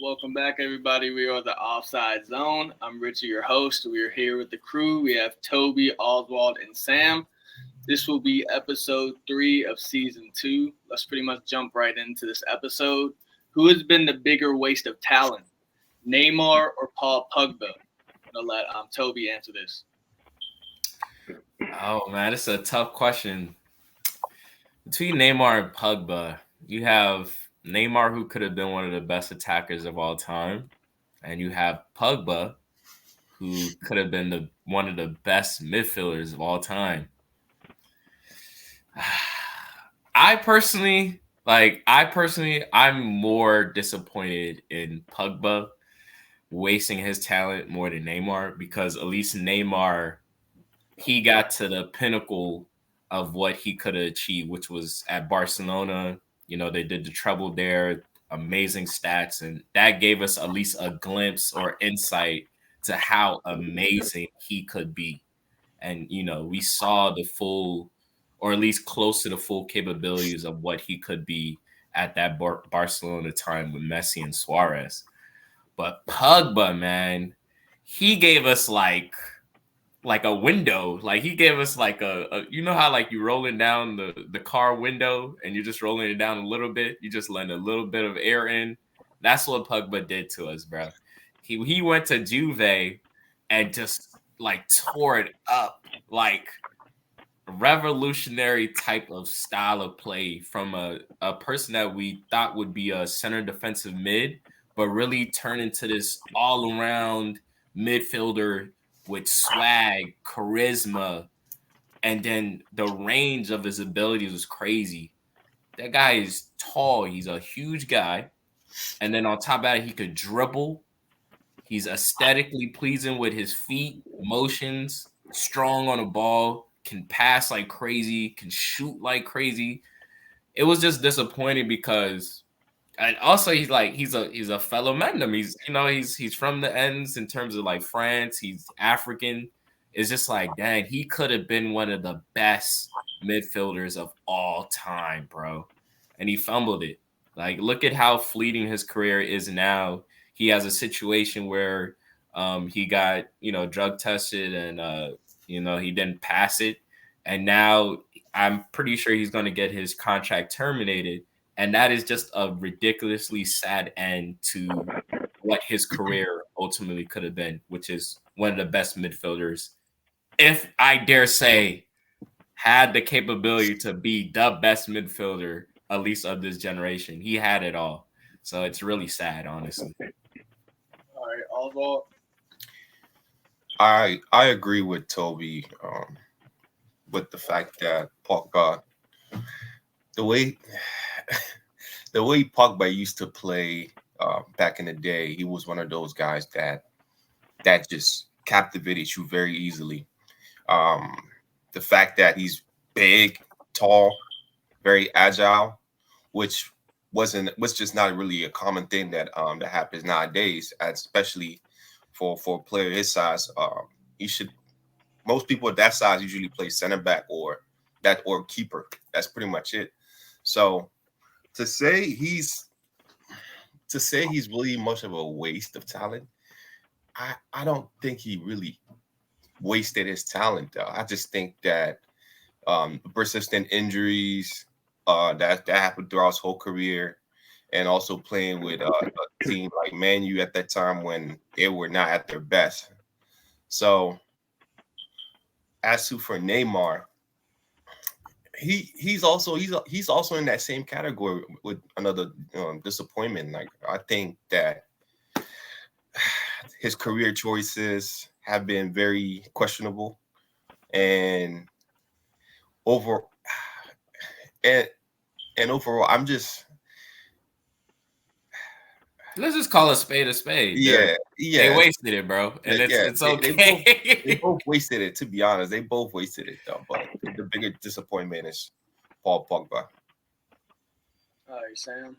Welcome back, everybody. We are the Offside Zone. I'm Richie, your host. We are here with the crew. We have Toby, Oswald, and Sam. This will be episode 3 of season 2. Let's pretty much jump right into this episode. Who has been the bigger waste of talent, Neymar or Paul Pogba? I'm gonna let Toby answer this. Oh man, it's a tough question. Between Neymar and Pogba, you have Neymar, who could have been one of the best attackers of all time, and you have Pogba, who could have been one of the best midfielders of all time. I'm more disappointed in Pogba wasting his talent more than Neymar, because at least Neymar, he got to the pinnacle of what he could have achieved, which was at Barcelona. You know, they did the treble there, amazing stats, and that gave us at least a glimpse or insight to how amazing he could be. And, you know, we saw the full, or at least close to the full capabilities of what he could be at that Barcelona time with Messi and Suarez. But Pogba, man, he gave us like a window. Like he gave us like a you know how like you rolling down the car window and you're just rolling it down a little bit. You just letting a little bit of air in. That's what Pogba did to us, bro. He went to Juve and just like tore it up, like revolutionary type of style of play from a person that we thought would be a center defensive mid, but really turned into this all around midfielder with swag, charisma, and then the range of his abilities was crazy. That guy is tall. He's a huge guy. And then on top of that, he could dribble. He's aesthetically pleasing with his feet, motions, strong on a ball, can pass like crazy, can shoot like crazy. It was just disappointing because, and also he's a fellow Mendham. He's from the ends in terms of like France. He's African. It's just like, dang, he could have been one of the best midfielders of all time, bro. And he fumbled it. Like, look at how fleeting his career is now. He has a situation where he got, drug tested and, he didn't pass it. And now I'm pretty sure he's going to get his contract terminated. And that is just a ridiculously sad end to what his career ultimately could have been, which is one of the best midfielders, if I dare say, had the capability to be the best midfielder, at least of this generation. He had it all. So it's really sad, honestly. All right, Oswald. I agree with Toby with the fact that Pogba, the way Pogba used to play back in the day, he was one of those guys that just captivated you very easily. The fact that he's big, tall, very agile, which was just not really a common thing that happens nowadays, especially for a player his size. He should Most people at that size usually play center back or keeper. That's pretty much it. So to say he's really much of a waste of talent, I don't think he really wasted his talent though. I just think that persistent injuries that happened throughout his whole career, and also playing with a team like Man U at that time when they were not at their best. So as to for Neymar, he's also in that same category with another disappointment. Like, I think that his career choices have been very questionable, and over and overall, Let's just call a spade a spade. yeah, They wasted it, bro. And it's okay. They both wasted it, to be honest. They both wasted it though. But the bigger disappointment is Paul Pogba. All right, Sam.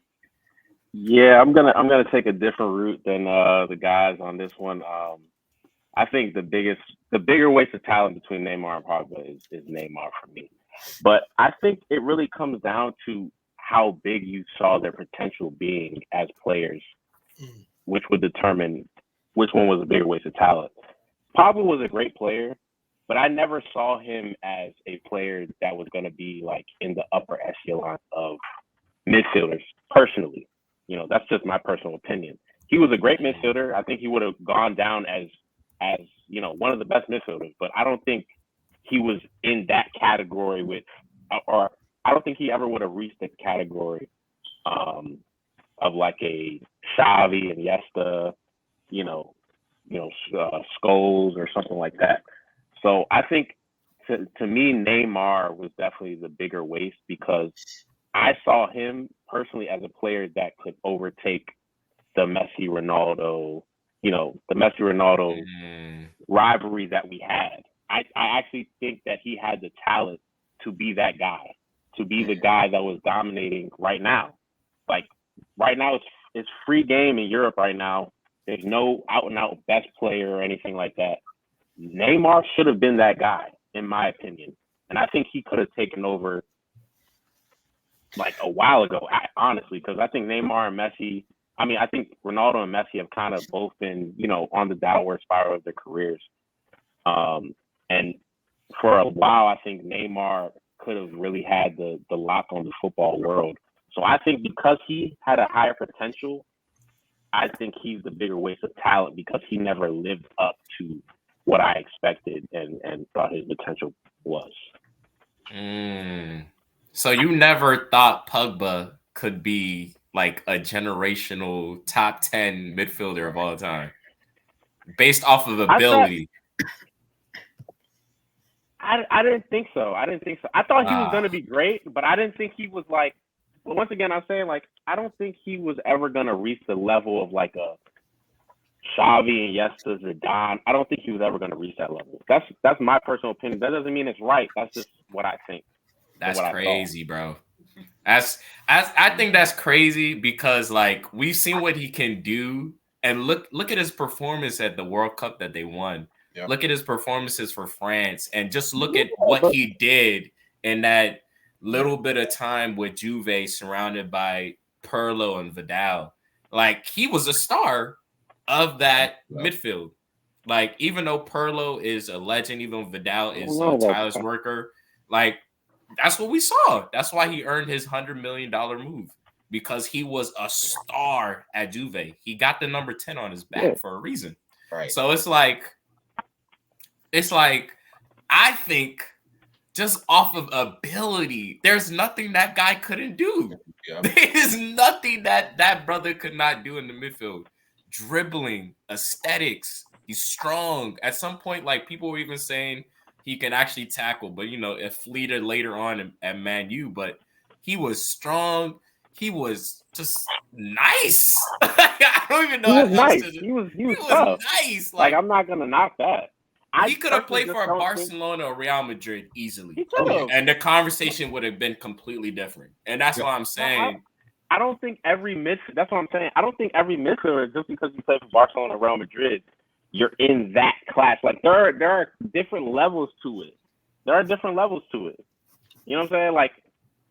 Yeah, I'm gonna take a different route than the guys on this one. I think the bigger waste of talent between Neymar and Pogba is Neymar for me. But I think it really comes down to how big you saw their potential being as players. which would determine which one was a bigger waste of talent. Pogba was a great player, but I never saw him as a player that was going to be like in the upper echelon of midfielders. Personally, that's just my personal opinion. He was a great midfielder. I think he would have gone down as one of the best midfielders, but I don't think he was in that category or I don't think he ever would have reached the category of like a Xavi and Iniesta, Scholes or something like that. So I think to me, Neymar was definitely the bigger waste because I saw him personally as a player that could overtake the Messi Ronaldo, rivalry that we had. I actually think that he had the talent to be that guy, to be the guy that was dominating right now. Like right now, it's free game in Europe right now. There's no out and out best player or anything like that. Neymar should have been that guy, in my opinion, and I think he could have taken over like a while ago, honestly, because I think Neymar and Messi. I think Ronaldo and Messi have kind of both been, on the downward spiral of their careers. And for a while, I think Neymar could have really had the lock on the football world. So I think because he had a higher potential, I think he's the bigger waste of talent because he never lived up to what I expected and thought his potential was. So you never thought Pogba could be like a generational top 10 midfielder of all time based off of ability? I didn't think so. I thought he was going to be great, but I didn't think he was like, well, once again, I'm saying like, I don't think he was ever going to reach the level of like a Xavi and Iniesta, Zidane. I don't think he was ever going to reach that level. That's my personal opinion. That doesn't mean it's right. That's just what I think. That's crazy, bro. I think that's crazy because like we've seen what he can do, and look at his performance at the World Cup that they won. Yep. Look at his performances for France, and just look at what he did in that little bit of time with Juve, surrounded by Pirlo and Vidal. Like he was a star of that midfield. Like even though Pirlo is a legend, even though Vidal is a tireless worker, like. That's what we saw. That's why he earned his $100 million move because he was a star at Juve. He got the number 10 on his back for a reason. Right. So it's like I think just off of ability, there's nothing that guy couldn't do. Yeah. There's nothing that brother could not do in the midfield. Dribbling, aesthetics, he's strong. At some point, like people were even saying he can actually tackle, but it fleeted later on at Man U. But he was strong. He was just nice. I don't even know. He was nice. He was nice. Like I'm not gonna knock that. He could have played for Barcelona or Real Madrid easily, and the conversation would have been completely different. And that's what I'm saying. I don't think that's what I'm saying. I don't think every midfielder, just because you play for Barcelona or Real Madrid, you're in that class. Like there are different levels to it. You know what I'm saying? Like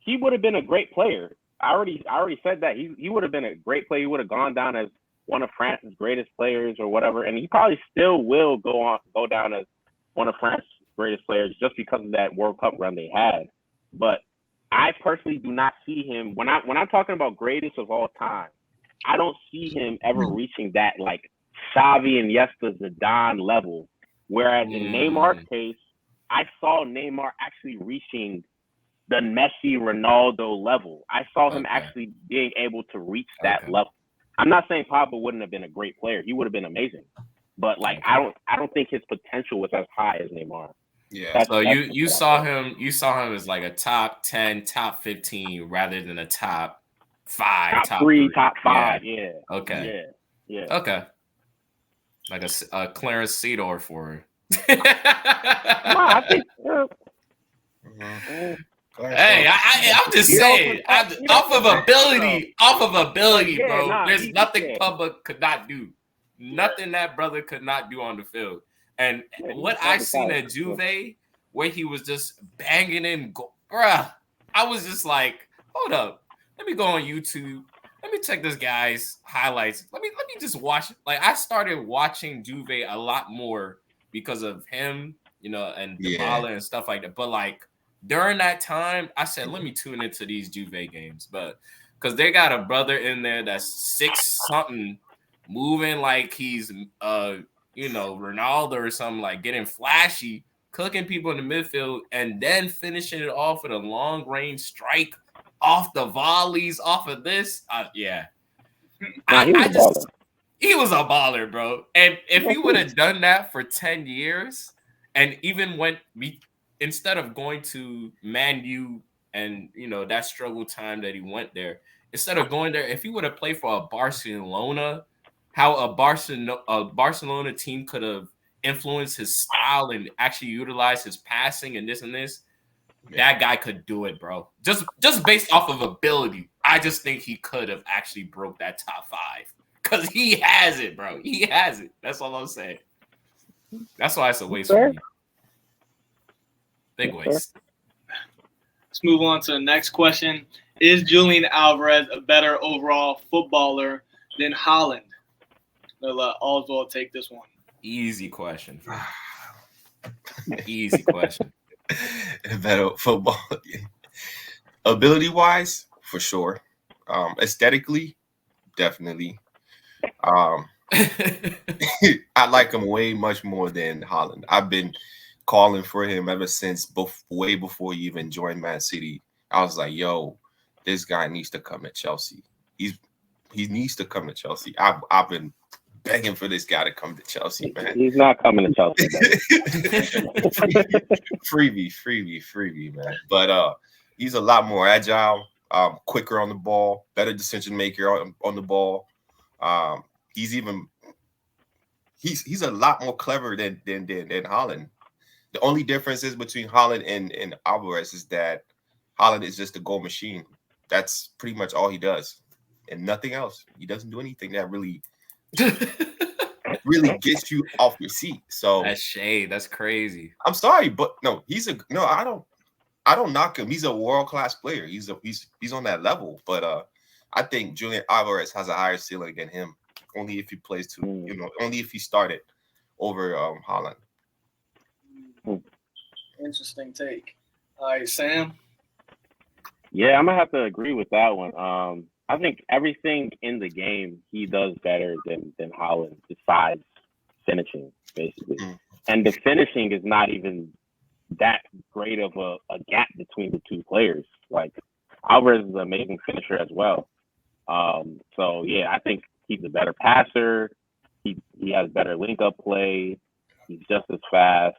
he would have been a great player. I already said that. He would have been a great player. He would have gone down as one of France's greatest players or whatever. And he probably still will go down as one of France's greatest players just because of that World Cup run they had. But I personally do not see him when I'm talking about greatest of all time, I don't see him ever reaching that like Xavi and Iniesta, Zidane level. Whereas in Neymar's case, I saw Neymar actually reaching the Messi, Ronaldo level. I saw him actually being able to reach that level. I'm not saying Pogba wouldn't have been a great player. He would have been amazing. But like I don't think his potential was as high as Neymar. Yeah. So you saw him as like a top 10, top 15 rather than a top 5, top 3, top 5. Yeah. Okay. Yeah. Okay. Like a Clarence Seedorf for her. I think. Hey, I'm just saying. Off of ability, bro. There's nothing Pogba could not do. Nothing that brother could not do on the field. And what I seen at Juve, where he was just banging in, bruh, I was just like, hold up. Let me go on YouTube. let me check this guy's highlights. Let me just watch. Like I started watching Juve a lot more because of him, and Yeah. Dybala and stuff like that. But like during that time, I said, let me tune into these Juve games, but because they got a brother in there that's 6 something, moving like he's Ronaldo or something, like getting flashy, cooking people in the midfield, and then finishing it off with a long range strike off the volleys, off of this. Yeah. Nah, he was a baller. He was a baller, bro. And if he would have done that for 10 years and even instead of going to Man U and, that struggle time that he went there, instead of going there, if he would have played for a Barcelona, how a Barcelona team could have influenced his style and actually utilized his passing and this, that guy could do it, bro. Just based off of ability, I just think he could have actually broke that top 5 because he has it, bro. He has it. That's all I'm saying. That's why it's a waste for me. Big waste. Let's move on to the next question. Is Julian Alvarez a better overall footballer than Haaland? We'll let Oswald take this one. Easy question. Easy question. Better football. Ability-wise, for sure. Aesthetically, definitely. I like him way much more than Haaland. I've been calling for him ever since way before he even joined Man City. I was like, yo, this guy needs to come to Chelsea. He needs to come to Chelsea. I've been begging for this guy to come to Chelsea, man. He's not coming to Chelsea. freebie, man. But he's a lot more agile, quicker on the ball, better decision maker on the ball. He's a lot more clever than Haaland. The only difference is between Haaland and Alvarez is that Haaland is just a goal machine. That's pretty much all he does, and nothing else. He doesn't do anything that really gets you off your seat. So that's shade. That's crazy. I'm sorry, but no, I don't knock him. He's a world-class player. He's on that level. But I think Julian Alvarez has a higher ceiling than him. Only if he plays only if he started over Haaland. Interesting take. All right, Sam. Yeah, I'm gonna have to agree with that one. I think everything in the game he does better than Haaland, besides finishing, basically. And the finishing is not even that great of a gap between the two players. Like Alvarez is an amazing finisher as well. So yeah, I think he's a better passer. He has better link-up play. He's just as fast,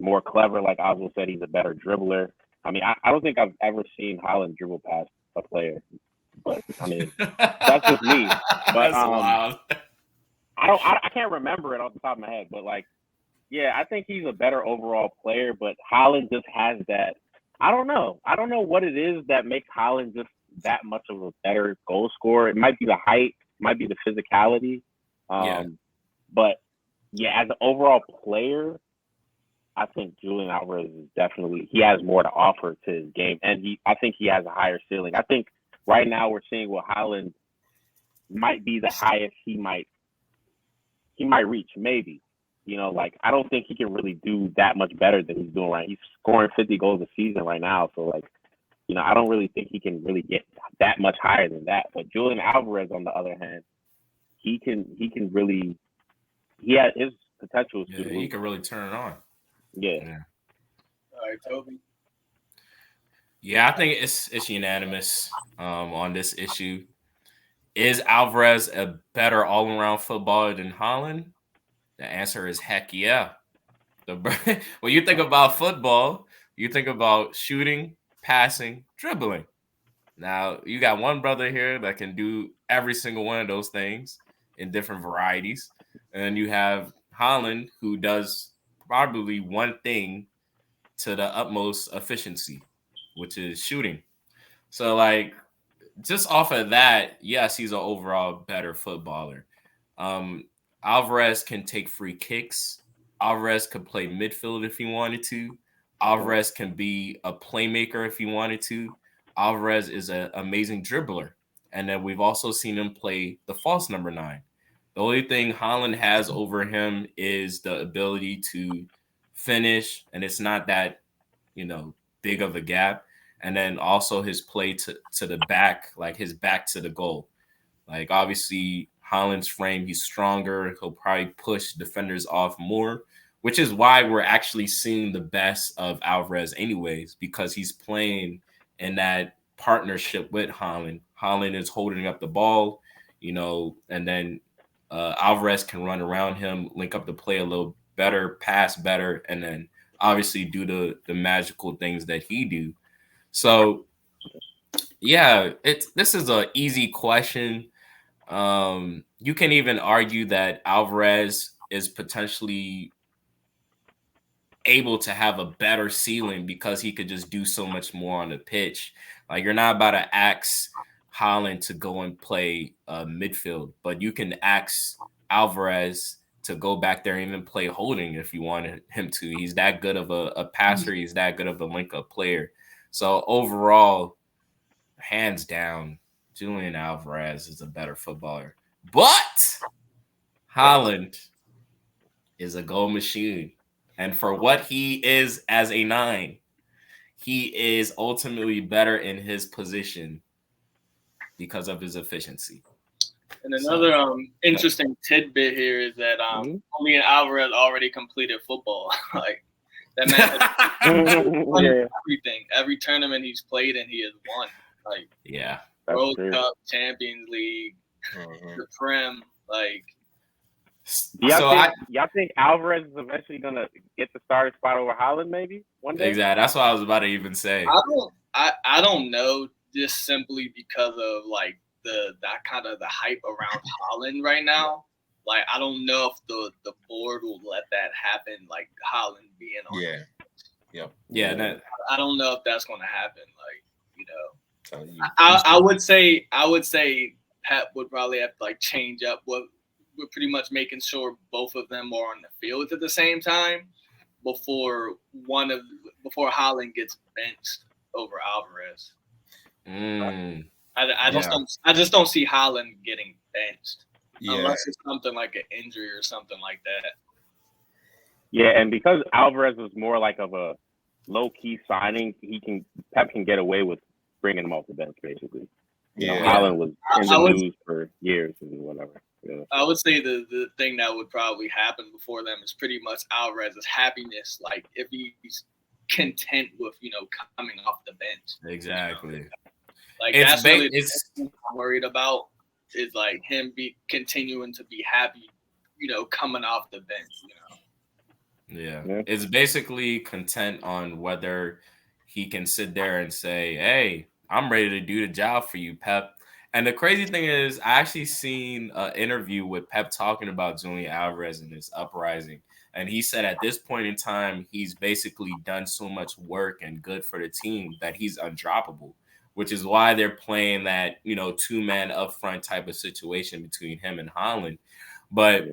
more clever. Like Oswald said, he's a better dribbler. I mean, I don't think I've ever seen Haaland dribble past a player. But I mean, that's just me. But I can't remember it off the top of my head. But like, yeah, I think he's a better overall player. But Haaland just has that. I don't know what it is that makes Haaland just that much of a better goal scorer. It might be the height, might be the physicality. But yeah, as an overall player, I think Julian Alvarez is definitely, he has more to offer to his game, and I think he has a higher ceiling. I think right now we're seeing what Haaland might be the highest he might reach, maybe. Like I don't think he can really do that much better than he's doing right. He's scoring 50 goals a season right now, so like, I don't really think he can really get that much higher than that. But Julian Alvarez, on the other hand, he can really, his potential is he can really turn it on. Yeah. All right, Toby. Yeah, I think it's unanimous on this issue. Is Alvarez a better all-around footballer than Haaland? The answer is heck yeah. When you think about football, you think about shooting, passing, dribbling. Now, you got one brother here that can do every single one of those things in different varieties. And then you have Haaland, who does probably one thing to the utmost efficiency, which is shooting. So, like, just off of that, yes, he's an overall better footballer. Alvarez can take free kicks. Alvarez could play midfield if he wanted to. Alvarez can be a playmaker if he wanted to. Alvarez is an amazing dribbler. And then we've also seen him play the false number 9. The only thing Haaland has over him is the ability to finish, and it's not that, big of a gap. And then also his play to the back, like his back to the goal. Like, obviously, Haaland's frame, he's stronger. He'll probably push defenders off more, which is why we're actually seeing the best of Alvarez anyways, because he's playing in that partnership with Haaland. Haaland is holding up the ball, and then Alvarez can run around him, link up the play a little better, pass better, and then obviously do the magical things that he do. So, yeah, this is an easy question. You can even argue that Alvarez is potentially able to have a better ceiling because he could just do so much more on the pitch. Like, you're not about to ask Haaland to go and play midfield, but you can ask Alvarez to go back there and even play holding if you wanted him to. He's that good of a passer. He's that good of a link-up player. So overall, hands down, Julian Alvarez is a better footballer. But Haaland is a goal machine. And for what he is as a 9, he is ultimately better in his position because of his efficiency. And another interesting tidbit here is that Julian Alvarez already completed football. Like, that man has won everything. Every tournament he's played in, he has won. Like, yeah, World Cup, Champions League, the Prem, like. Y'all think Alvarez is eventually gonna get the starting spot over Haaland maybe one day? Exactly. That's what I was about to even say. I don't know, just simply because of like that kind of the hype around Haaland right now. Like, I don't know if the board will let that happen. Like, Haaland being on. Yeah. I don't know if that's going to happen. Like, I would say Pep would probably have to like change up what. We're pretty much making sure both of them are on the field at the same time before Haaland gets benched over Alvarez. I just don't see Haaland getting benched unless it's something like an injury or something like that. Yeah, and because Alvarez was more like of a low key signing, Pep can get away with bringing him off the bench basically. Haaland was in the news for years and whatever. Yeah. I would say the thing that would probably happen before them is pretty much Alvarez's happiness. Like, if he's content with, coming off the bench. Exactly. Like, that's really what I'm worried about, is like him continuing to be happy, coming off the bench, Yeah. It's basically content on whether he can sit there and say, hey, I'm ready to do the job for you, Pep. And the crazy thing is, I actually seen an interview with Pep talking about Julian Alvarez and his uprising. And he said at this point in time, he's basically done so much work and good for the team that he's undroppable, which is why they're playing that, 2-man up front type of situation between him and Haaland. But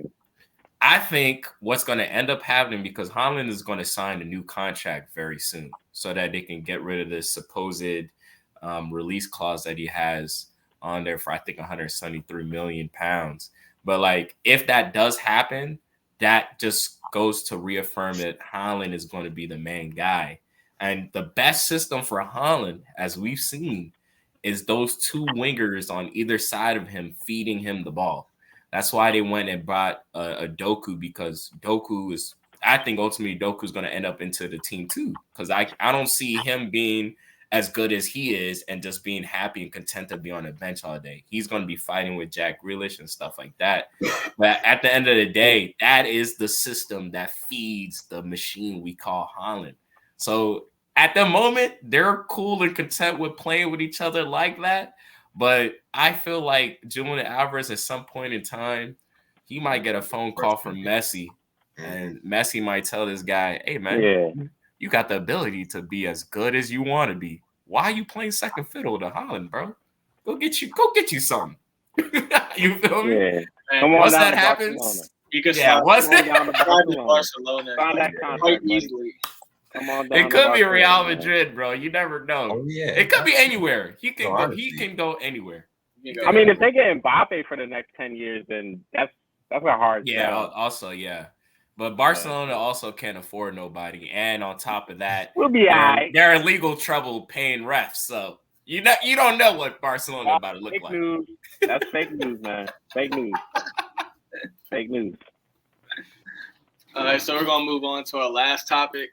I think what's going to end up happening, because Haaland is going to sign a new contract very soon so that they can get rid of this supposed release clause that he has on there for, I think, 173 million pounds. But like, if that does happen, that just goes to reaffirm that Haaland is going to be the main guy. And the best system for Haaland, as we've seen, is those 2 wingers on either side of him feeding him the ball. That's why they went and brought a Doku, because I think ultimately Doku's going to end up into the team too, because I don't see him being as good as he is and just being happy and content to be on the bench all day. He's going to be fighting with Jack Grealish and stuff like that. But at the end of the day, that is the system that feeds the machine we call Haaland. So at the moment, they're cool and content with playing with each other like that. But I feel like Julian Alvarez at some point in time, he might get a phone call from Messi, and Messi might tell this guy, hey, man, you got the ability to be as good as you want to be. Why are you playing second fiddle to Haaland, bro? Go get you something. You feel me? Yeah. Come on, once that happens, you can once down to Barcelona quite easily. Come on down. It could be Real Madrid, bro. You never know. Oh, yeah. It could be anywhere. He can go anywhere. I mean, if they get Mbappe for the next 10 years, then that's a hard sell. Also, yeah. But Barcelona also can't afford nobody, and on top of that, we'll be alright. They're in legal trouble paying refs, so you don't know what Barcelona about to look fake like. News. That's fake news, man. Fake news. Fake news. All right, so we're gonna move on to our last topic.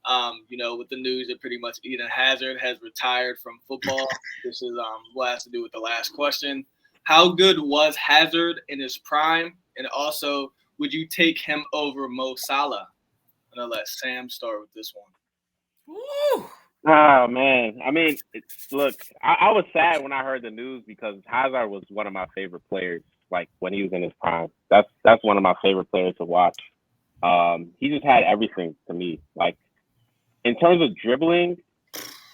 With the news that pretty much Eden Hazard has retired from football. This is what has to do with the last question. How good was Hazard in his prime? And also, would you take him over Mo Salah? I'm gonna let Sam start with this one. Woo! Oh man, I mean, look, I was sad when I heard the news because Hazard was one of my favorite players. Like when he was in his prime, that's one of my favorite players to watch. He just had everything to me. Like in terms of dribbling,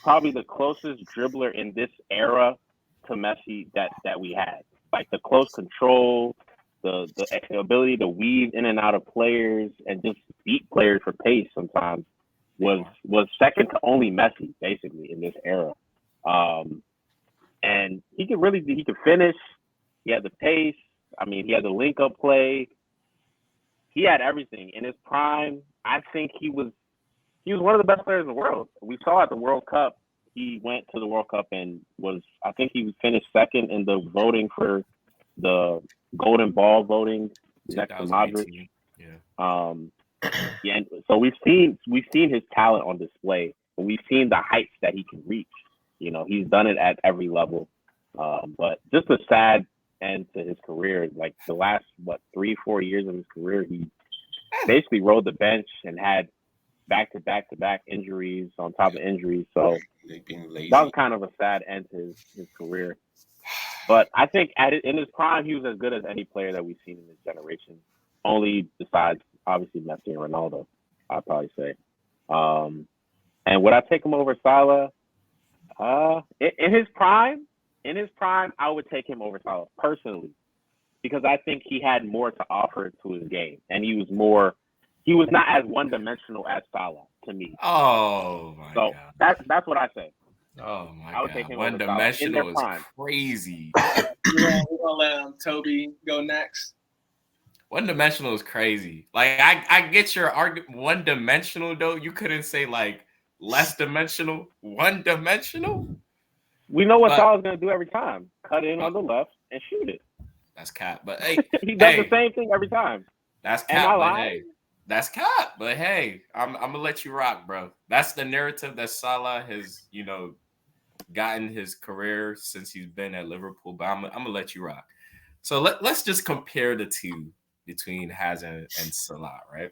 probably the closest dribbler in this era to Messi that we had. Like the close control, the ability to weave in and out of players and just beat players for pace sometimes was second to only Messi, basically, in this era. And he could finish. He had the pace. I mean, he had the link-up play. He had everything. In his prime, I think he was one of the best players in the world. We saw at the World Cup, he went to the World Cup and I think he finished second in the voting for the Golden Ball voting next to Modric. Yeah. Yeah. So we've seen his talent on display, and we've seen the heights that he can reach. He's done it at every level. But just a sad end to his career. Like the last 3-4 years of his career, he basically rode the bench and had back-to-back injuries on top of injuries. So that was kind of a sad end to his career. But I think in his prime, he was as good as any player that we've seen in this generation. Only besides, obviously, Messi and Ronaldo, I'd probably say. And would I take him over Salah? In his prime, I would take him over Salah, personally. Because I think he had more to offer to his game. And he was not as one-dimensional as Salah, to me. Oh, my God. That's what I say. Oh, my I would God. take him One-dimensional is crazy. We're going to let Toby go next. One-dimensional is crazy. Like, I get your argument. One-dimensional, though? You couldn't say, like, less dimensional? One-dimensional? We know what Salah's going to do every time. Cut in on the left and shoot it. That's cap. But, hey. He does the same thing every time. That's cap, but hey. That's cap. But, hey, I'm going to let you rock, bro. That's the narrative that Salah has, gotten his career since he's been at Liverpool. But I'm going to let you rock. So, let's just compare the two between Hazard and Salah, right?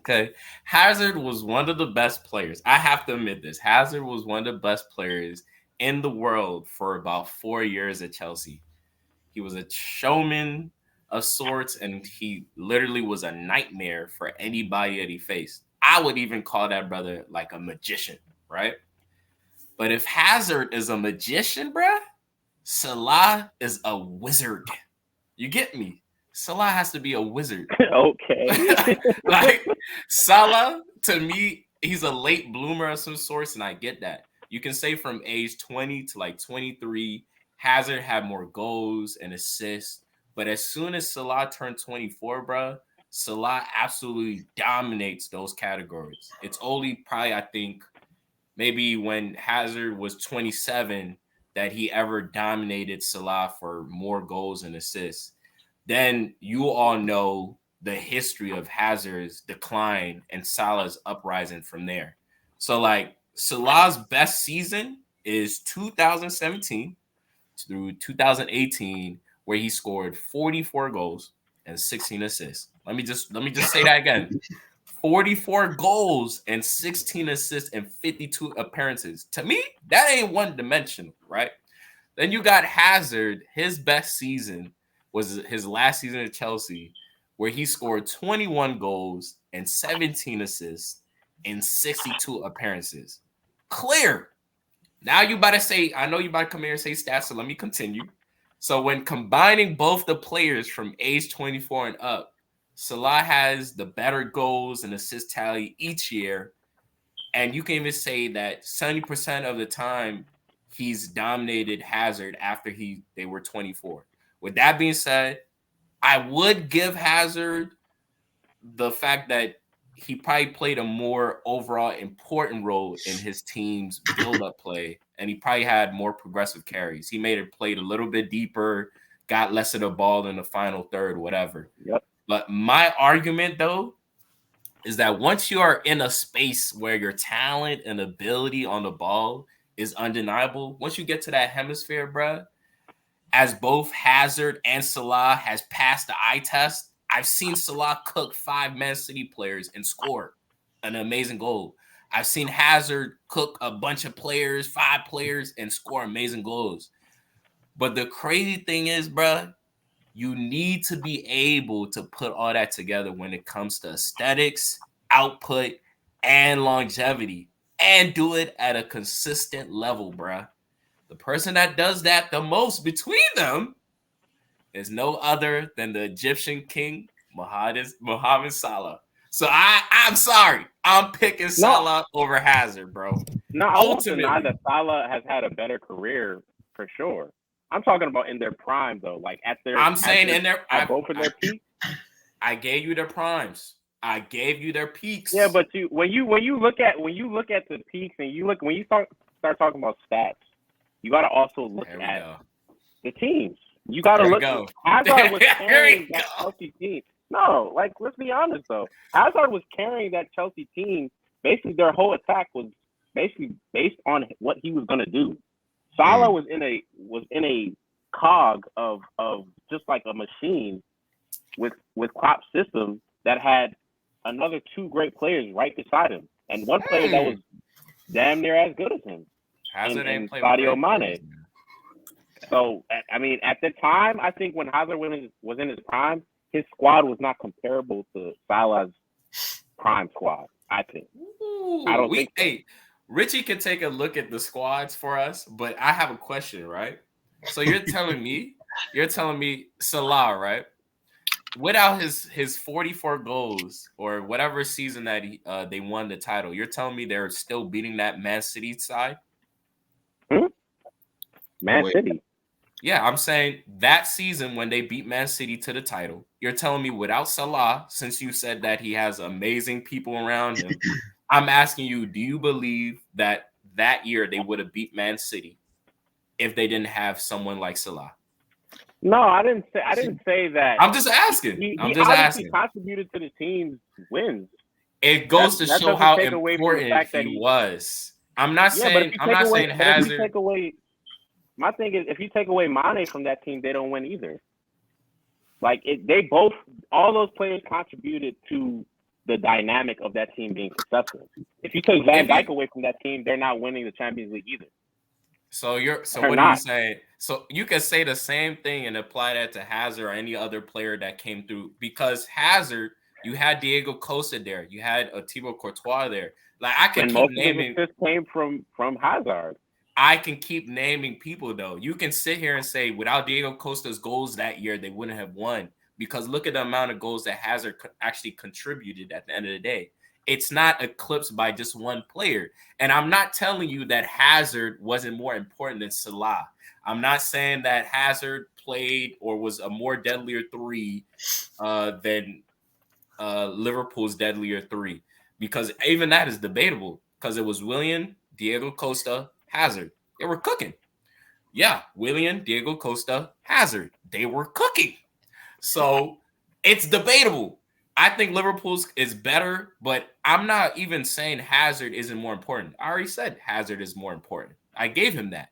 Okay. Hazard was one of the best players. I have to admit this. Hazard was one of the best players in the world for about 4 years at Chelsea. He was a showman of sorts, and he literally was a nightmare for anybody that he faced. I would even call that brother like a magician, right? But if Hazard is a magician, bruh, Salah is a wizard. You get me? Salah has to be a wizard. Okay. Like, Salah, to me, he's a late bloomer of some sorts, and I get that. You can say from age 20 to like 23, Hazard had more goals and assists. But as soon as Salah turned 24, bro, Salah absolutely dominates those categories. It's only probably, I think, maybe when Hazard was 27 that he ever dominated Salah for more goals and assists. Then you all know the history of Hazard's decline and Salah's uprising from there. So, like, Salah's best season is 2017 through 2018, where he scored 44 goals and 16 assists. Let me just say that again. 44 goals and 16 assists and 52 appearances. To me, that ain't one-dimensional, right? Then you got Hazard. His best season was his last season at Chelsea, where he scored 21 goals and 17 assists in 62 appearances. Clear. Now you about to say, I know you about to come here and say stats, so let me continue. So when combining both the players from age 24 and up, Salah has the better goals and assist tally each year. And you can even say that 70% of the time he's dominated Hazard after they were 24. With that being said, I would give Hazard the fact that he probably played a more overall important role in his team's build-up play, and he probably had more progressive carries. He played a little bit deeper, got less of the ball in the final third, whatever. Yep. But my argument, though, is that once you are in a space where your talent and ability on the ball is undeniable, once you get to that hemisphere, bruh, as both Hazard and Salah has passed the eye test, I've seen Salah cook 5 Man City players and score an amazing goal. I've seen Hazard cook a bunch of players, 5 players, and score amazing goals. But the crazy thing is, bruh, you need to be able to put all that together when it comes to aesthetics, output, and longevity, and do it at a consistent level, bruh. The person that does that the most between them is no other than the Egyptian king, Mohammad Salah. So I'm sorry. I'm picking Salah over Hazard, bro. No, I won't deny that Salah has had a better career for sure. I'm talking about in their prime, though. Like at both of their peaks. I gave you their primes. I gave you their peaks. Yeah, but when you look at the peaks and when you start talking about stats, you got to also look at the teams. You got to look. Hazard was carrying that Chelsea team. No, like let's be honest though. Hazard was carrying that Chelsea team. Basically, their whole attack was basically based on what he was going to do. Salah was in a cog of just like a machine with Klopp's system that had another 2 great players right beside him, and one player that was damn near as good as him. Hazard and Sadio Mane. So, I mean, at the time, I think when Hazard was in his prime, his squad was not comparable to Salah's prime squad, I think. I don't think so. Hey, Richie can take a look at the squads for us, but I have a question, right? So you're telling me Salah, right? Without his 44 goals or whatever season that they won the title, you're telling me they're still beating that Man City side? Man City. Yeah, I'm saying that season when they beat Man City to the title, you're telling me without Salah, since you said that he has amazing people around him, I'm asking you, do you believe that year they would have beat Man City if they didn't have someone like Salah? No, I didn't say that. I'm just asking. He contributed to the team's wins. It goes to show how important he was. I'm not saying Hazard. My thing is, if you take away Mane from that team, they don't win either. Like all those players contributed to the dynamic of that team being successful. If you take Van Dijk away from that team, they're not winning the Champions League either. So what are you saying? So you can say the same thing and apply that to Hazard or any other player that came through, because Hazard, you had Diego Costa there, you had Thibaut Courtois there. Like I can keep naming. This came from Hazard. I can keep naming people though. You can sit here and say without Diego Costa's goals that year, they wouldn't have won, because look at the amount of goals that Hazard actually contributed at the end of the day. It's not eclipsed by just one player. And I'm not telling you that Hazard wasn't more important than Salah. I'm not saying that Hazard played or was a more deadlier 3 than Liverpool's deadlier 3, because even that is debatable, because it was Willian, Diego Costa, Hazard. They were cooking. Yeah, Willian, Diego Costa, Hazard. They were cooking. So it's debatable. I think Liverpool's is better, but I'm not even saying Hazard isn't more important. I already said Hazard is more important. I gave him that.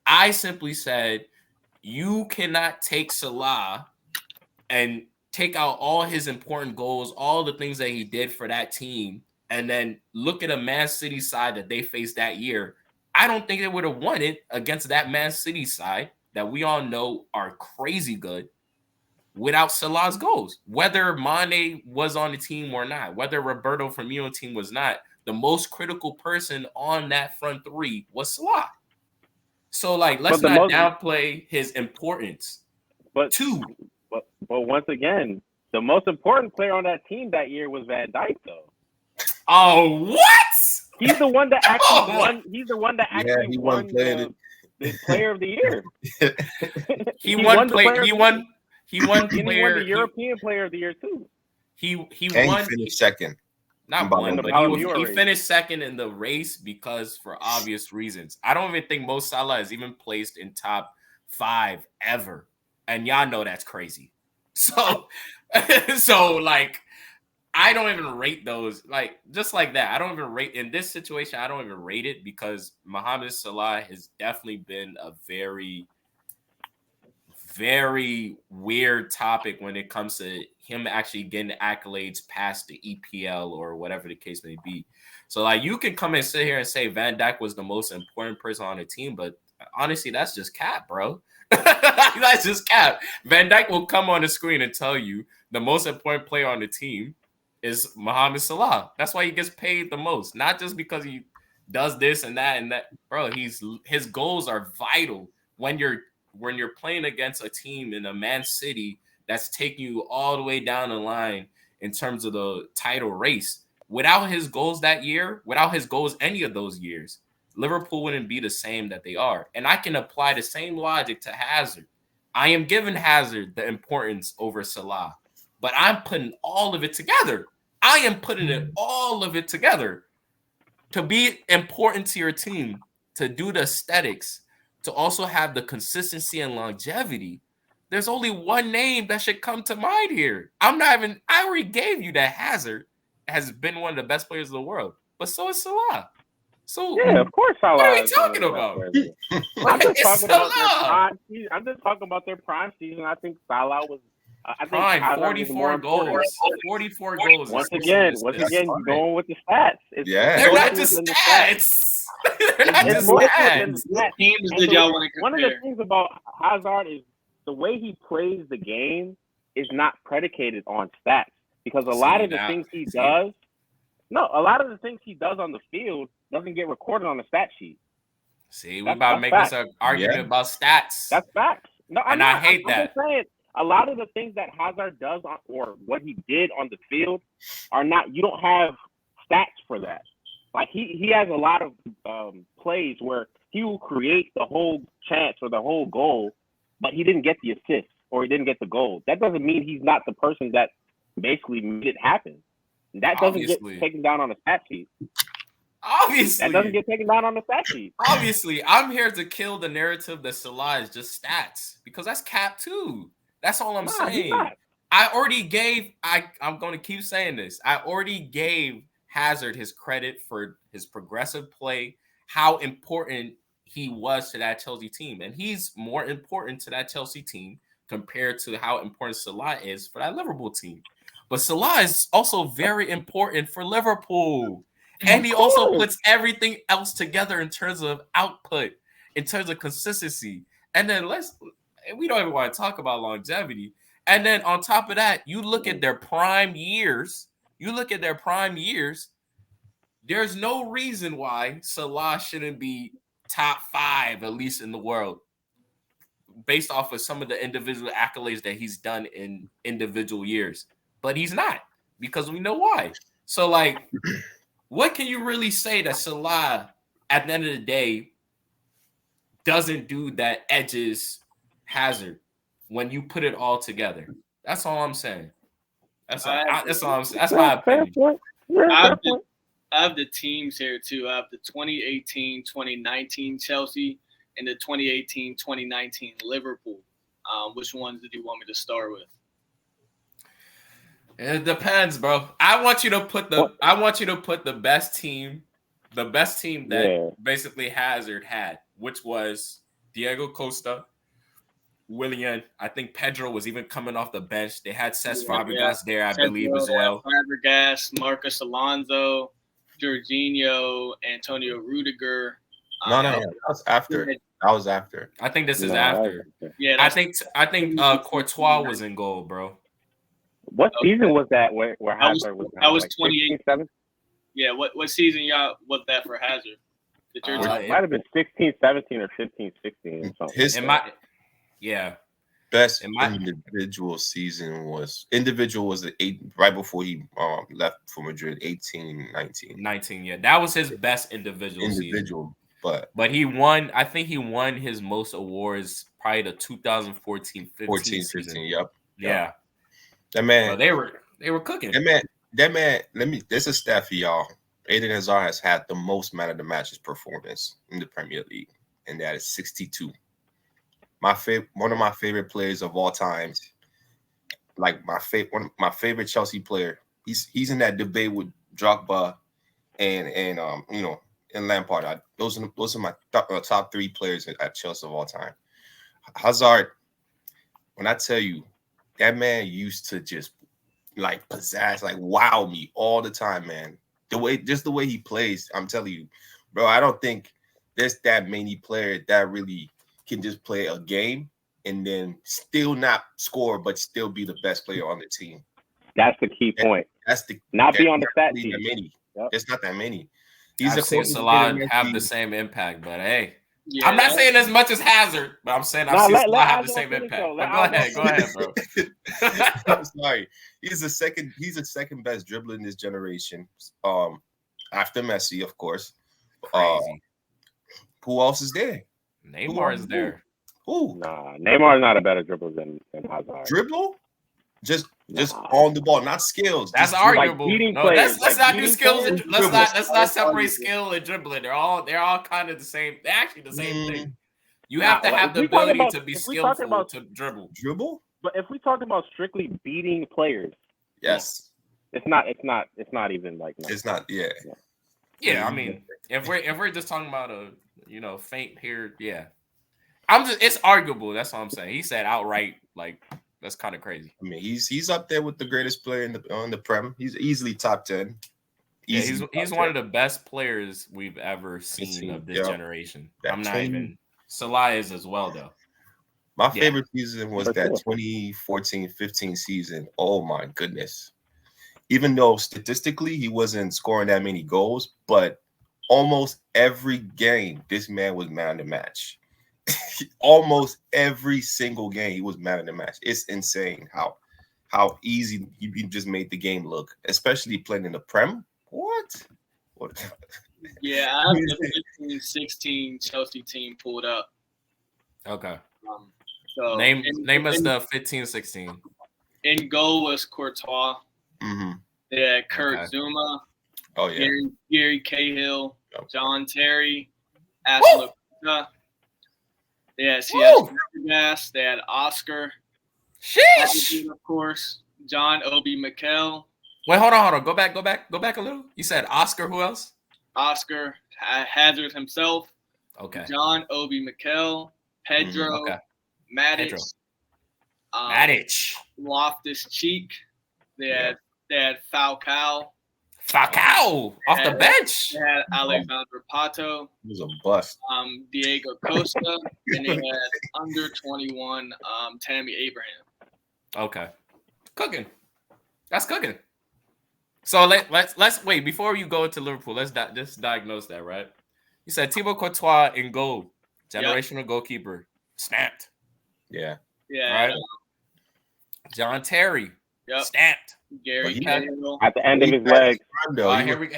I simply said you cannot take Salah and take out all his important goals, all the things that he did for that team, and then look at a Man City side that they faced that year. I don't think they would have won it against that Man City side that we all know are crazy good without Salah's goals. Whether Mane was on the team or not, whether Roberto Firmino's team was not, the most critical person on that front 3 was Salah. So, like, let's not downplay his importance. But once again, the most important player on that team that year was Van Dijk, though. Oh, what? He's the one that actually won. He's the one that actually won the player of the year. He won the European player of the year too. He and won. he finished second. Not Ballon one, d'Or. but he finished second in the race because for obvious reasons. I don't even think Mo Salah is even placed in top 5 ever, and y'all know that's crazy. So, like, I don't even rate those like just like that. I don't even rate in this situation. I don't even rate it because Mohamed Salah has definitely been a very, very weird topic when it comes to him actually getting accolades past the EPL or whatever the case may be. So, like, you can come and sit here and say Van Dijk was the most important person on the team, but honestly, that's just cap, bro. That's just cap. Van Dijk will come on the screen and tell you the most important player on the team is Mohamed Salah. That's why he gets paid the most, not just because he does this and that and that. Bro, his goals are vital when you're playing against a team in a Man City that's taking you all the way down the line in terms of the title race. Without his goals that year, without his goals any of those years, Liverpool wouldn't be the same that they are. And I can apply the same logic to Hazard. I am giving Hazard the importance over Salah, but I'm putting all of it together. I am putting all of it together to be important to your team, to do the aesthetics, to also have the consistency and longevity. There's only one name that should come to mind here. I already gave you that Hazard has been one of the best players in the world, but so is Salah. So yeah, of course, Salah. What are we talking about? I'm just talking about their prime season. I think Salah was. I think prime 44 goals. 44 goals. Once again, you're going with the stats. They're not just stats. They're not just stats. What teams did y'all want to compare? One of the things about Hazard is the way he plays the game is not predicated on stats because a lot of the things he does on the field doesn't get recorded on the stat sheet. See, we're about to make this an argument about stats. That's facts. No, I hate that. I'm just saying, a lot of the things that Hazard does or what he did on the field are not. You don't have stats for that. Like he has a lot of plays where he will create the whole chance or the whole goal, but he didn't get the assist or he didn't get the goal. That doesn't mean he's not the person that basically made it happen. That doesn't get taken down on the stat sheet. Obviously. That doesn't get taken down on the stat sheet. Obviously, I'm here to kill the narrative that Salah is just stats because that's cap too. That's all I'm saying. I'm going to keep saying this. I already gave Hazard his credit for his progressive play, how important he was to that Chelsea team. And he's more important to that Chelsea team compared to how important Salah is for that Liverpool team. But Salah is also very important for Liverpool. And he also puts everything else together in terms of output, in terms of consistency. And then we don't even want to talk about longevity. And then on top of that, you look at their prime years. There's no reason why Salah shouldn't be top 5, at least in the world, based off of some of the individual accolades that he's done in individual years. But he's not, because we know why. So, like, what can you really say that Salah, at the end of the day, doesn't do that edges Hazard when you put it all together? That's all I'm saying. That's all I'm saying. That's my opinion. I have the teams here, too. I have the 2018-2019 Chelsea and the 2018-2019 Liverpool. Which ones did you want me to start with? It depends, bro. I want you to put the best team that basically Hazard had, which was Diego Costa, Willian. I think Pedro was even coming off the bench. They had Cesc Fabregas there, I believe, as well. Fabregas, Marcus Alonso, Jorginho, Antonio Rudiger. No, that was after. That was after. I think this is after. Yeah, I think Courtois was in goal, bro. What season was that where Hazard was? That was 2018. Yeah, what season y'all was that for Hazard? It might have been 16, 17, or 15, 16 or something. Best individual season was the 8 right before he left for Madrid, 18, 19. 19, yeah. That was his best individual season. But he won. I think he won his most awards probably the 2014-15 season. 15. Yep. Yeah. That man. But they were cooking. That man. This is a stat for y'all. Eden Hazard has had the most man of the matches performance in the Premier League, and that is 62. One of my favorite players of all times. Like my favorite Chelsea player. He's in that debate with Drogba and Lampard. Those are my top 3 players at Chelsea of all time. Hazard, when I tell you, that man used to just like pizzazz, like wow me all the time, man. The way he plays, I'm telling you, bro. I don't think there's that many players that really can just play a game and then still not score, but still be the best player on the team. That's the key point. Not be on the stat sheet. Yep. It's not that many. I've seen Salah have the same impact, but hey, yeah, I'm not saying as much as Hazard, but I'm saying I've seen Salah have the same impact. But go ahead, bro. I'm sorry. He's the second best dribbler in this generation. After Messi, of course. Crazy. Who else is there? Neymar is there. Who? Nah, Neymar is not a better dribbler than Hazard. Dribble? Just on the ball, not skills. That's just arguable. Like no, players, let's not do skills. Let's not separate arguable. skill and dribbling. They're all kind of the same. They're actually the same thing. You have to have the ability to be skillful to dribble. Dribble? But if we talk about strictly beating players, yes, it's not even like it's not. Yeah. Yeah, I mean, if we're just talking about a faint here, yeah. It's arguable. That's all I'm saying. He said outright, like, that's kind of crazy. I mean, he's up there with the greatest player on the Prem. He's easily top 10. Yeah, he's one of the best players we've ever seen of this generation. I'm not even. Salah is as well, though. My favorite season was that 2014-15 season. Oh my goodness! Even though statistically he wasn't scoring that many goals, but almost every game this man was man of the match. Almost every single game he was man of the match. It's insane how easy he just made the game look, especially playing in the Prem. What? Yeah, I have the 15-16 Chelsea team pulled up. Okay. So name us the 15-16. In goal was Courtois. Mm-hmm. They had Kurt Zuma. Oh yeah. Gary Cahill. Yep. John Terry. Ashley. They had CS Fabregas. They had Oscar. Sheesh. Of course. John Obi Mikel. Wait, hold on. Go back a little. You said Oscar. Who else? Oscar Hazard himself. Okay. John Obi Mikel. Pedro. Matic. Matic. Loftus Cheek. They had Falcao. Off the bench. They had Alexander Pato. He was a bust. Diego Costa, and they had under 21 Tammy Abraham. Okay, cooking. That's cooking. So let's wait before you go into Liverpool. Let's just diagnose that, right? You said Thibaut Courtois in goal, generational goalkeeper, snapped. Yeah. Right. John Terry, stamped. Gary Cahill at the end of his legs. Here we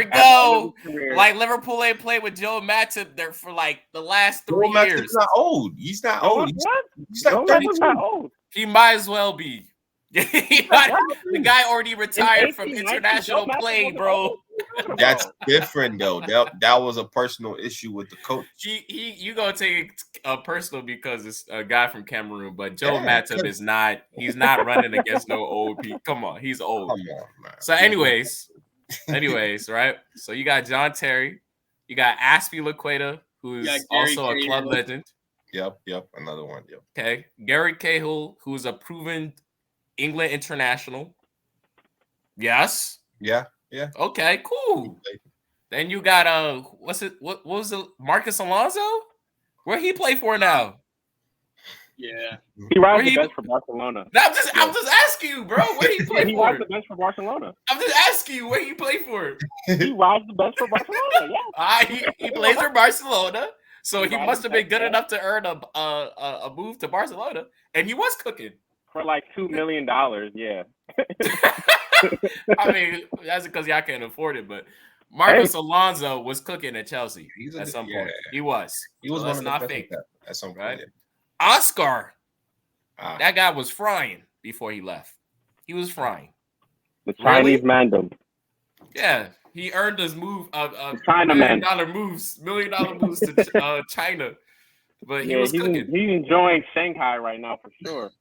go. Like Liverpool ain't played with Joe Matip there for like the last 3 years. He's not old. He's not old. He's not 32. Old. He might as well be. The guy already retired from international play, bro. That's different though. That was a personal issue with the coach. You gonna take it personal because it's a guy from Cameroon, but Joe Matip is not. He's not running against no old people. Come on, he's old. Come on, man. So, anyways, right? So you got John Terry, you got Azpilicueta, who's also a club legend. Yep, another one. Yep. Okay, Gary Cahill, who's a proven England international. Yes. Yeah. Okay, cool. Then you got what was it? Marcus Alonso? Where he play for now? Yeah. He rides the bench for Barcelona. I'm just asking you, bro. Where he play for? He rides the bench for Barcelona. I'm just asking you where he play for. He rides the bench for Barcelona. Yeah. He plays for Barcelona. So he must have been good enough to earn a move to Barcelona, and he was cooking for like $2 million. Yeah. I mean, that's because y'all can't afford it, but Marcos Alonso was cooking at Chelsea He's at some yeah. point. He was. He was So one let's of the not best fake, at some right? point. Oscar, Ah, that guy was frying before he left. He was frying. The Chinese mandem. Yeah, he earned his move China $1 man. million moves to China. But he was cooking. He's enjoying Shanghai right now for sure.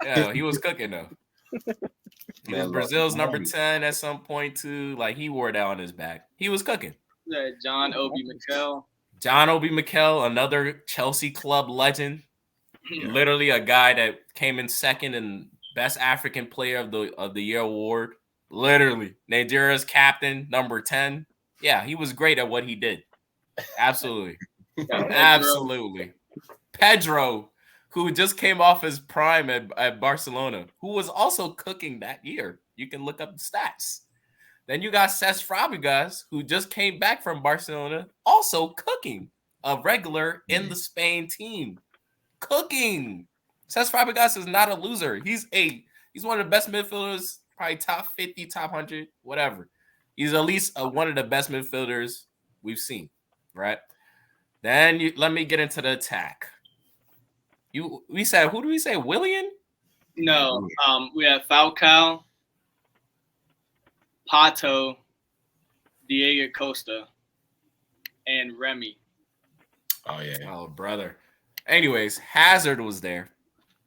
Yeah, he was cooking though. He was man, Brazil's look, number 10 at some point too. Like he wore that on his back. He was cooking. Yeah, John Obi Mikel. John Obi Mikel, another Chelsea club legend. Yeah. Literally a guy that came in second in Best African Player of the Year award. Literally. Nigeria's captain, number 10. Yeah, he was great at what he did. Absolutely. Absolutely. Pedro, who just came off his prime at Barcelona, who was also cooking that year. You can look up the stats. Then you got Cesc Fabregas, who just came back from Barcelona, also cooking, a regular in the Spain team. Cooking. Cesc Fabregas is not a loser. He's one of the best midfielders, probably top 50, top 100, whatever. He's at least one of the best midfielders we've seen, right? Then let me get into the attack. We said, who do we say? Willian? No, we have Falcao, Pato, Diego Costa, and Remy. Oh yeah. Oh, brother. Anyways, Hazard was there.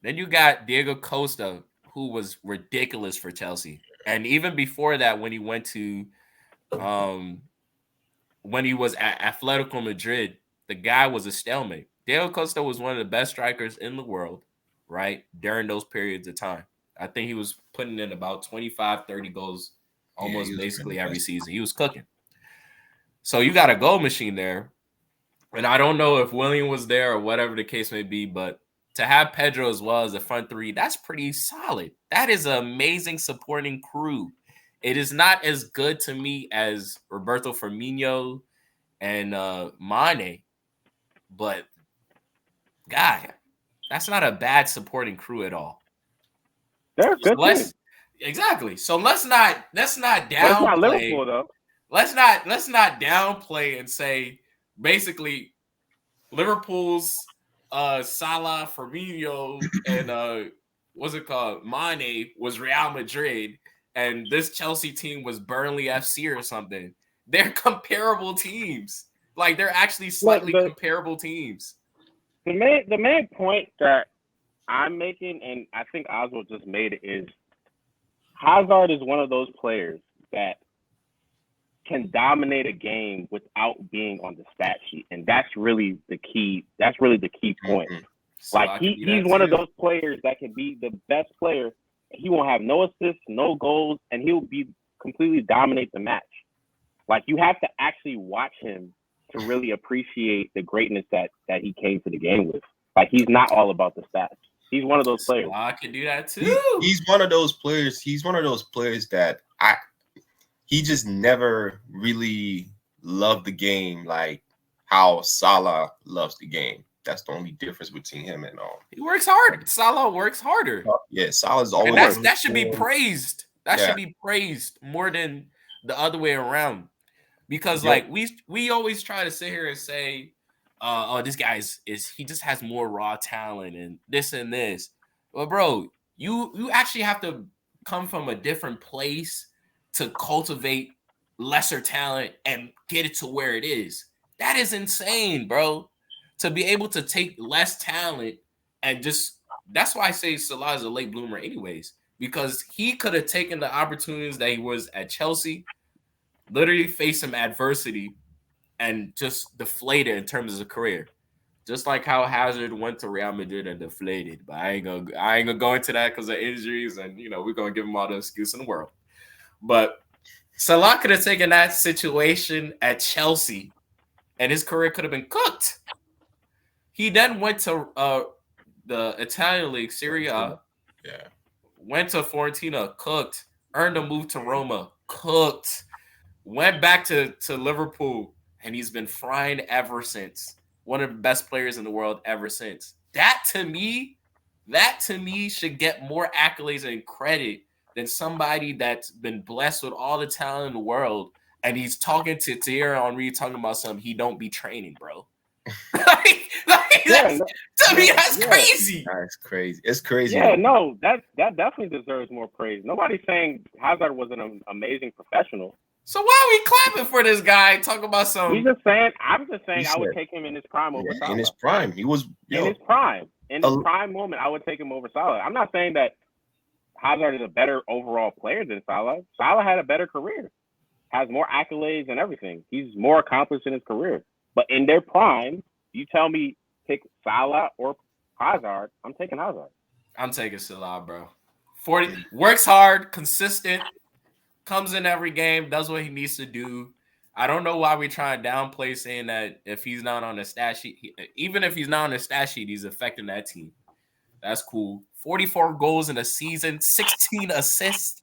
Then you got Diego Costa, who was ridiculous for Chelsea. And even before that, when he went to when he was at Atletico Madrid, the guy was a stalemate. Diego Costa was one of the best strikers in the world, right? During those periods of time. I think he was putting in about 25, 30 goals almost basically every season. He was cooking. So you got a goal machine there. And I don't know if William was there or whatever the case may be, but to have Pedro as well as the front three, that's pretty solid. That is an amazing supporting crew. It is not as good to me as Roberto Firmino and Mane, but guy, that's not a bad supporting crew at all. They're good. Exactly. So let's not downplay. It's not Liverpool though. Let's not downplay and say basically Liverpool's Salah, Firmino, and what's it called? Mane was Real Madrid, and this Chelsea team was Burnley FC or something. They're comparable teams. Like they're actually slightly comparable teams. The main point that I'm making, and I think Oswald just made it, is Hazard is one of those players that can dominate a game without being on the stat sheet, and that's really the key. That's really the key point. Mm-hmm. So like he's one of those players that can be the best player. He won't have no assists, no goals, and he'll be completely dominate the match. Like you have to actually watch him to really appreciate the greatness that he came to the game with. Like he's not all about the stats. He's one of those players. I can do that too. He's one of those players. He's one of those players that he just never really loved the game like how Salah loves the game. That's the only difference between him and he works hard. Salah works harder. Yeah, Salah's always that should be praised. That should be praised more than the other way around. Because like we always try to sit here and say, oh, this guy is he just has more raw talent and this and this. Well, bro, you actually have to come from a different place to cultivate lesser talent and get it to where it is. That is insane, bro. To be able to take less talent and just that's why I say Salah is a late bloomer anyways, because he could have taken the opportunities that he was at Chelsea, literally face some adversity and just deflated in terms of his career. Just like how Hazard went to Real Madrid and deflated. But I ain't gonna go into that because of injuries, and we're gonna give him all the excuse in the world. But Salah could have taken that situation at Chelsea and his career could have been cooked. He then went to the Italian league, Serie A. Yeah. Went to Fiorentina, cooked. Earned a move to Roma, cooked. Went back to Liverpool, and he's been frying ever since. One of the best players in the world ever since. That to me should get more accolades and credit than somebody that's been blessed with all the talent in the world and he's talking to Thierry Henry, talking about something he don't be training, bro. To me, that's crazy. That's crazy. It's crazy. Yeah, no, that definitely deserves more praise. Nobody's saying Hazard was an amazing professional. So why are we clapping for this guy? Talking about some. I'm just saying I would take him in his prime over Salah. In his prime, he was in his prime moment. I would take him over Salah. I'm not saying that Hazard is a better overall player than Salah. Salah had a better career, has more accolades and everything. He's more accomplished in his career. But in their prime, you tell me pick Salah or Hazard, I'm taking Hazard. I'm taking Salah, bro. 40 works hard, consistent, comes in every game, does what he needs to do. I don't know why we try and downplay saying that if he's not on the stat sheet, even if he's not on the stat sheet, he's affecting that team. That's cool. 44 goals in a season, 16 assists.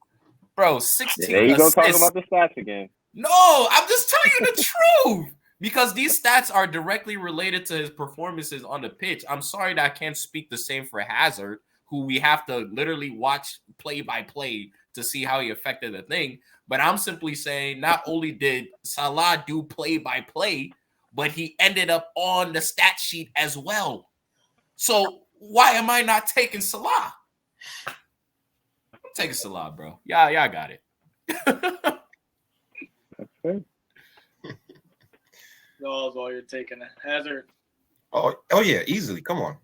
Bro, 16 there you assists. Go talk about the stats again. No, I'm just telling you the truth. Because these stats are directly related to his performances on the pitch. I'm sorry that I can't speak the same for Hazard, who we have to literally watch play by play to see how he affected the thing. But I'm simply saying not only did Salah do play by play, but he ended up on the stat sheet as well. So why am I not taking Salah? I'm taking Salah, bro. Yeah, I got it. That's good. While you're taking a Hazard. Oh yeah, easily. Come on.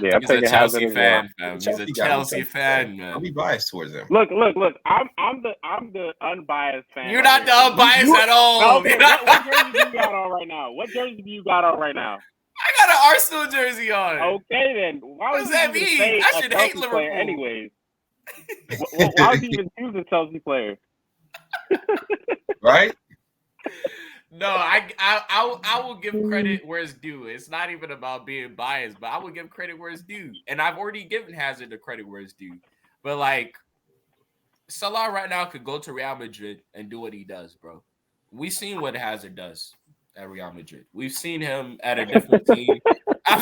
Yeah, he's a Chelsea fan, fam. He's He's a Chelsea fan, man. I'll be biased towards him. Look. I'm the unbiased fan. You're not the unbiased at all. Okay, what jersey do you got on right now? What jersey do you got on right now? I got an Arsenal jersey on. Okay, then. Why What does that mean? I should hate Liverpool. Anyways. Why would you even choose a Chelsea player? Right? No, I will give credit where it's due. It's not even about being biased, but I will give credit where it's due. And I've already given Hazard the credit where it's due. But like Salah right now could go to Real Madrid and do what he does, bro. We've seen what Hazard does at Real Madrid. We've seen him at a different team. I'm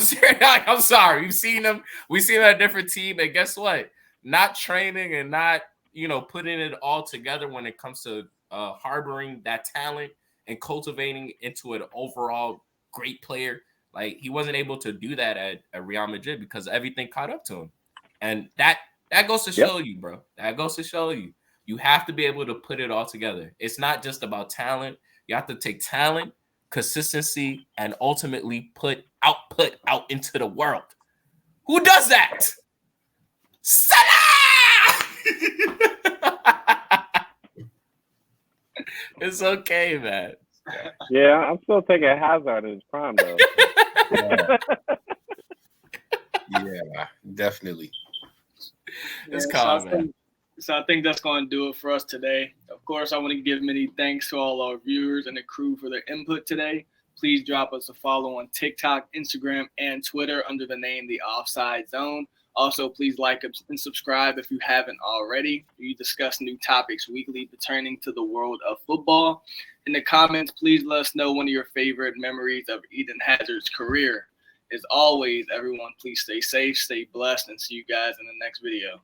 sorry. We've seen him at a different team. And guess what? Not training and not, putting it all together when it comes to harboring that talent and cultivating into an overall great player. Like, he wasn't able to do that at Real Madrid because everything caught up to him. And that goes to show you, bro. That goes to show you. You have to be able to put it all together. It's not just about talent. You have to take talent, consistency, and ultimately put output out into the world. Who does that? Salah! It's okay, man. Yeah, I'm still taking Hazard in his prime, though. Yeah, definitely. It's calm, man. So I think that's going to do it for us today. Of course, I want to give many thanks to all our viewers and the crew for their input today. Please drop us a follow on TikTok, Instagram, and Twitter under the name The Offside Zone. Also, please like and subscribe if you haven't already. We discuss new topics weekly pertaining to the world of football. In the comments, please let us know one of your favorite memories of Eden Hazard's career. As always, everyone, please stay safe, stay blessed, and see you guys in the next video.